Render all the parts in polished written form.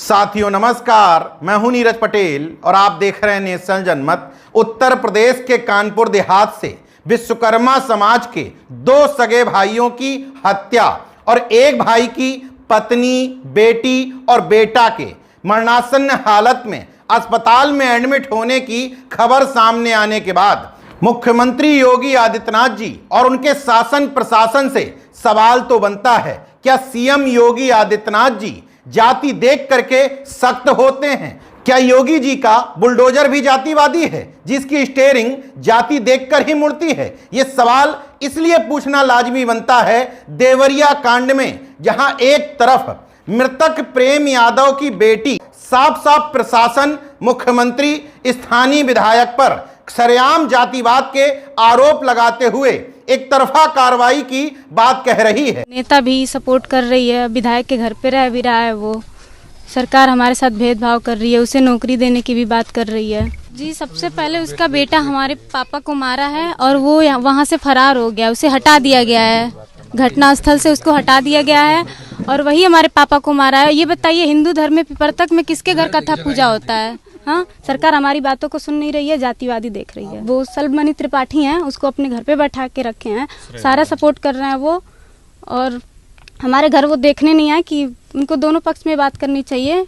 साथियों नमस्कार, मैं हूं नीरज पटेल और आप देख रहे हैं नेशनल जनमत। उत्तर प्रदेश के कानपुर देहात से विश्वकर्मा समाज के दो सगे भाइयों की हत्या और एक भाई की पत्नी, बेटी और बेटा के मरणासन्न हालत में अस्पताल में एडमिट होने की खबर सामने आने के बाद मुख्यमंत्री योगी आदित्यनाथ जी और उनके शासन प्रशासन से सवाल तो बनता है, क्या सीएम योगी आदित्यनाथ जी जाति देख करके सख्त होते हैं? क्या योगी जी का बुलडोजर भी जातिवादी है जिसकी स्टीयरिंग जाति देखकर ही मुड़ती है? यह सवाल इसलिए पूछना लाजमी बनता है देवरिया कांड में, जहां एक तरफ मृतक प्रेम यादव की बेटी साफ साफ प्रशासन, मुख्यमंत्री स्थानीय विधायक पर सरेआम जातिवाद के आरोप लगाते हुए एक तरफा कार्रवाई की बात कह रही है। नेता भी सपोर्ट कर रही है, विधायक के घर पे रह भी रहा है वो। सरकार हमारे साथ भेदभाव कर रही है, उसे नौकरी देने की भी बात कर रही है। जी, सबसे पहले उसका बेटा हमारे पापा को मारा है और वो वहाँ से फरार हो गया, उसे हटा दिया गया है, घटनास्थल से उसको हटा दिया गया है और वही हमारे पापा को मारा है। ये बताइए, हिंदू धर्म में पिपरतक में किसके घर कथा पूजा होता है? हाँ, सरकार हमारी बातों को सुन नहीं रही है, जातिवादी देख रही है। वो सलमणि त्रिपाठी हैं, उसको अपने घर पे बैठा के रखे हैं, सारा सपोर्ट कर रहे हैं वो। और हमारे घर वो देखने नहीं आए कि उनको दोनों पक्ष में बात करनी चाहिए।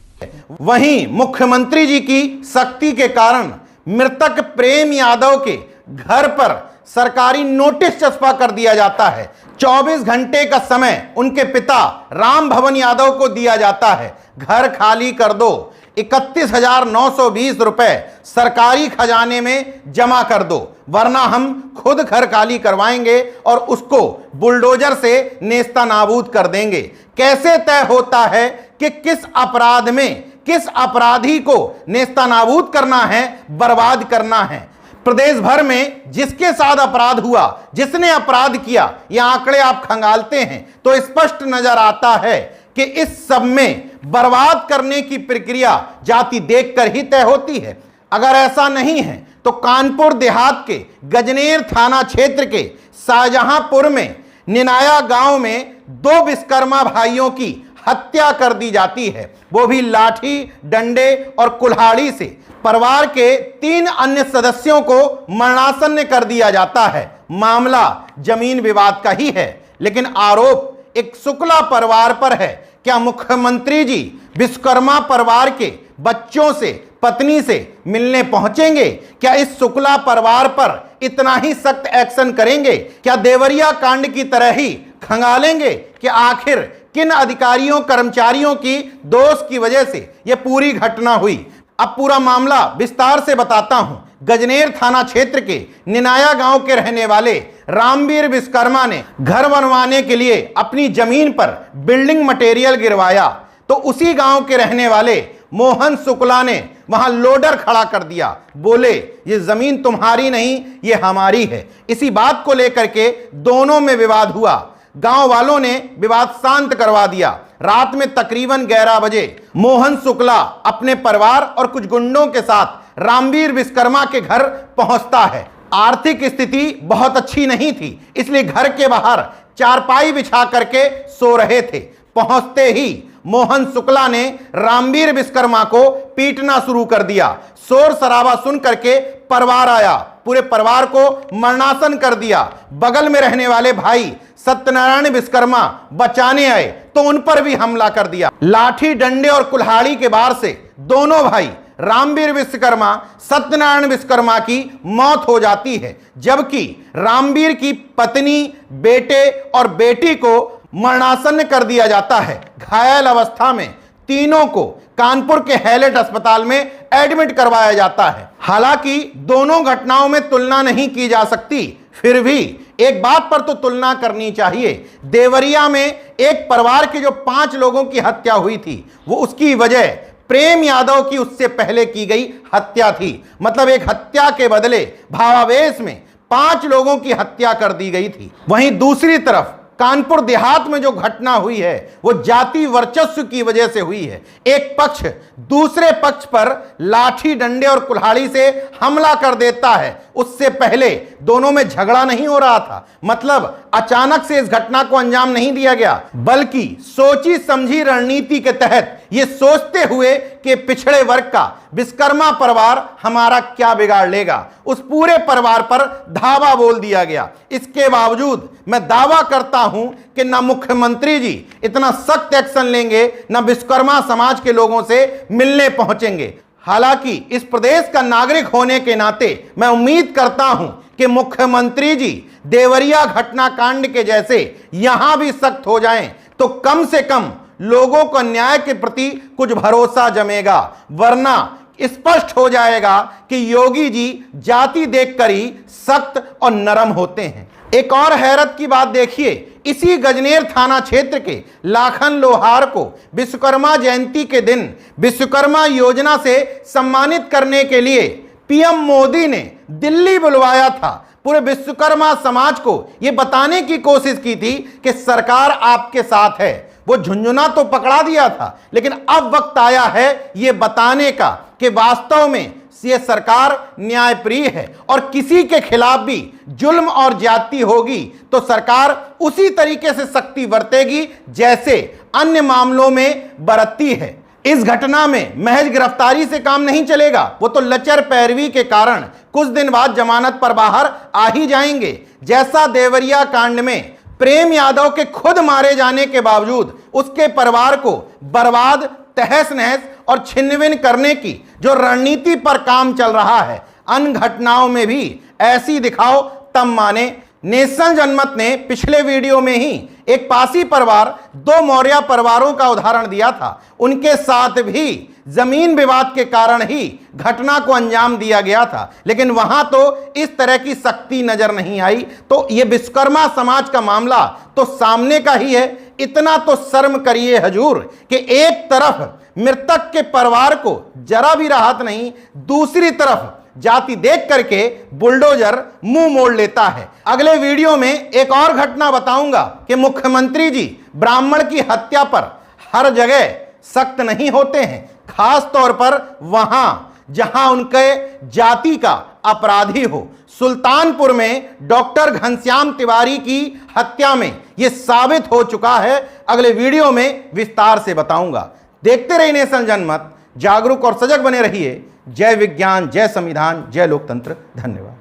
वहीं मुख्यमंत्री जी की सख्ती के कारण मृतक प्रेम यादव के घर पर सरकारी नोटिस चस्पा कर दिया जाता है। 24 घंटे का समय उनके पिता राम भवन यादव को दिया जाता है, घर खाली कर दो, 31,920 रुपए सरकारी खजाने में जमा कर दो, वरना हम खुद घर खाली करवाएंगे और उसको बुलडोजर से नेस्ता नाबूद कर देंगे। कैसे तय होता है कि किस अपराध में किस अपराधी को नेस्ता नाबूद करना है, बर्बाद करना है? प्रदेश भर में जिसके साथ अपराध हुआ, जिसने अपराध किया, ये आंकड़े आप खंगालते हैं तो स्पष्ट नजर आता है कि इस सब में बर्बाद करने की प्रक्रिया जाति देखकर ही तय होती है। अगर ऐसा नहीं है तो कानपुर देहात के गजनेर थाना क्षेत्र के शाहजहांपुर में निनाया गांव में दो विश्वकर्मा भाइयों की हत्या कर दी जाती है, वो भी लाठी, डंडे और कुल्हाड़ी से। परिवार के 3 अन्य सदस्यों को मरणासन्न कर दिया जाता है। मामला जमीन विवाद का ही है, लेकिन आरोप एक शुक्ला परिवार पर है। क्या मुख्यमंत्री जी विश्वकर्मा परिवार के बच्चों से, पत्नी से मिलने पहुंचेंगे? क्या इस शुक्ला परिवार पर इतना ही सख्त एक्शन करेंगे? क्या देवरिया कांड की तरह ही खंगालेंगे कि आखिर किन अधिकारियों, कर्मचारियों की दोष की वजह से यह पूरी घटना हुई? अब पूरा मामला विस्तार से बताता हूं। गजनेर थाना क्षेत्र के निनाया गांव के रहने वाले रामवीर विश्वकर्मा ने घर बनवाने के लिए अपनी जमीन पर बिल्डिंग मटेरियल गिरवाया, तो उसी गांव के रहने वाले मोहन शुक्ला ने वहां लोडर खड़ा कर दिया। बोले, ये जमीन तुम्हारी नहीं, ये हमारी है। इसी बात को लेकर के दोनों में विवाद हुआ। गांव वालों ने विवाद शांत करवा दिया। रात में तकरीबन 11 बजे मोहन शुक्ला अपने परिवार और कुछ गुंडों के साथ रामवीर विश्वकर्मा के घर पहुंचता है। आर्थिक स्थिति बहुत अच्छी नहीं थी, इसलिए घर के बाहर चारपाई बिछा करके सो रहे थे। पहुंचते ही मोहन शुक्ला ने रामवीर विश्वकर्मा को पीटना शुरू कर दिया। शोर शराबा सुन करके परिवार आया, पूरे परिवार को मरणासन कर दिया। बगल में रहने वाले भाई सत्यनारायण विश्वकर्मा बचाने आए तो उन पर भी हमला कर दिया। लाठी, डंडे और कुल्हाड़ी के वार से दोनों भाई रामवीर विश्वकर्मा, सत्यनारायण विश्वकर्मा की मौत हो जाती है, जबकि रामवीर की पत्नी, बेटे और बेटी को मरणासन्न कर दिया जाता है। घायल अवस्था में तीनों को कानपुर के हैलेट अस्पताल में एडमिट करवाया जाता है। हालांकि दोनों घटनाओं में तुलना नहीं की जा सकती, फिर भी एक बात पर तो तुलना करनी चाहिए। देवरिया में एक परिवार के जो 5 लोगों की हत्या हुई थी, वो उसकी वजह प्रेम यादव की उससे पहले की गई हत्या थी। मतलब एक हत्या के बदले भावावेश में 5 लोगों की हत्या कर दी गई थी। वहीं दूसरी तरफ कानपुर देहात में जो घटना हुई है वो जाति वर्चस्व की वजह से हुई है। एक पक्ष दूसरे पक्ष पर लाठी, डंडे और कुल्हाड़ी से हमला कर देता है। उससे पहले दोनों में झगड़ा नहीं हो रहा था, मतलब अचानक से इस घटना को अंजाम नहीं दिया गया, बल्कि सोची समझी रणनीति के तहत ये सोचते हुए कि पिछड़े वर्ग का विश्वकर्मा परिवार हमारा क्या बिगाड़ लेगा, उस पूरे परिवार पर धावा बोल दिया गया। इसके बावजूद मैं दावा करता हूं कि ना मुख्यमंत्री जी इतना सख्त एक्शन लेंगे, ना विश्वकर्मा समाज के लोगों से मिलने पहुंचेंगे। हालांकि इस प्रदेश का नागरिक होने के नाते मैं उम्मीद करता हूं कि मुख्यमंत्री जी देवरिया घटनाकांड के जैसे यहां भी सख्त हो जाएं तो कम से कम लोगों को न्याय के प्रति कुछ भरोसा जमेगा, वरना स्पष्ट हो जाएगा कि योगी जी जाति देखकर ही सख्त और नरम होते हैं। एक और हैरत की बात देखिए, इसी गजनेर थाना क्षेत्र के लाखन लोहार को विश्वकर्मा जयंती के दिन विश्वकर्मा योजना से सम्मानित करने के लिए पीएम मोदी ने दिल्ली बुलवाया था। पूरे विश्वकर्मा समाज को यह बताने की कोशिश की थी कि सरकार आपके साथ है। वो झुंझुना तो पकड़ा दिया था, लेकिन अब वक्त आया है ये बताने का कि वास्तव में ये सरकार न्यायप्रिय है और किसी के खिलाफ भी जुल्म और ज्यादती होगी तो सरकार उसी तरीके से सख्ती बरतेगी जैसे अन्य मामलों में बरतती है। इस घटना में महज गिरफ्तारी से काम नहीं चलेगा, वो तो लचर पैरवी के कारण कुछ दिन बाद जमानत पर बाहर आ ही जाएंगे। जैसा देवरिया कांड में प्रेम यादव के खुद मारे जाने के बावजूद उसके परिवार को बर्बाद, तहस नहस और छिन्न-भिन्न करने की जो रणनीति पर काम चल रहा है, अन्य घटनाओं में भी ऐसी दिखाओ तब माने। नेशन जनमत ने पिछले वीडियो में ही एक पासी परिवार, दो मौर्य परिवारों का उदाहरण दिया था। उनके साथ भी जमीन विवाद के कारण ही घटना को अंजाम दिया गया था, लेकिन वहां तो इस तरह की सख्ती नजर नहीं आई। तो यह विश्वकर्मा समाज का मामला तो सामने का ही है। इतना तो शर्म करिए हजूर कि एक तरफ मृतक के परिवार को जरा भी राहत नहीं, दूसरी तरफ जाति देख करके बुलडोजर मुंह मोड़ लेता है। अगले वीडियो में एक और घटना बताऊंगा कि मुख्यमंत्री जी ब्राह्मण की हत्या पर हर जगह सख्त नहीं होते हैं, खास तौर पर वहां जहां उनके जाति का अपराधी हो। सुल्तानपुर में डॉक्टर घनश्याम तिवारी की हत्या में यह साबित हो चुका है। अगले वीडियो में विस्तार से बताऊंगा। देखते रहिए नेशन जनमत, जागरूक और सजग बने रहिए। जय विज्ञान, जय संविधान, जय लोकतंत्र। धन्यवाद।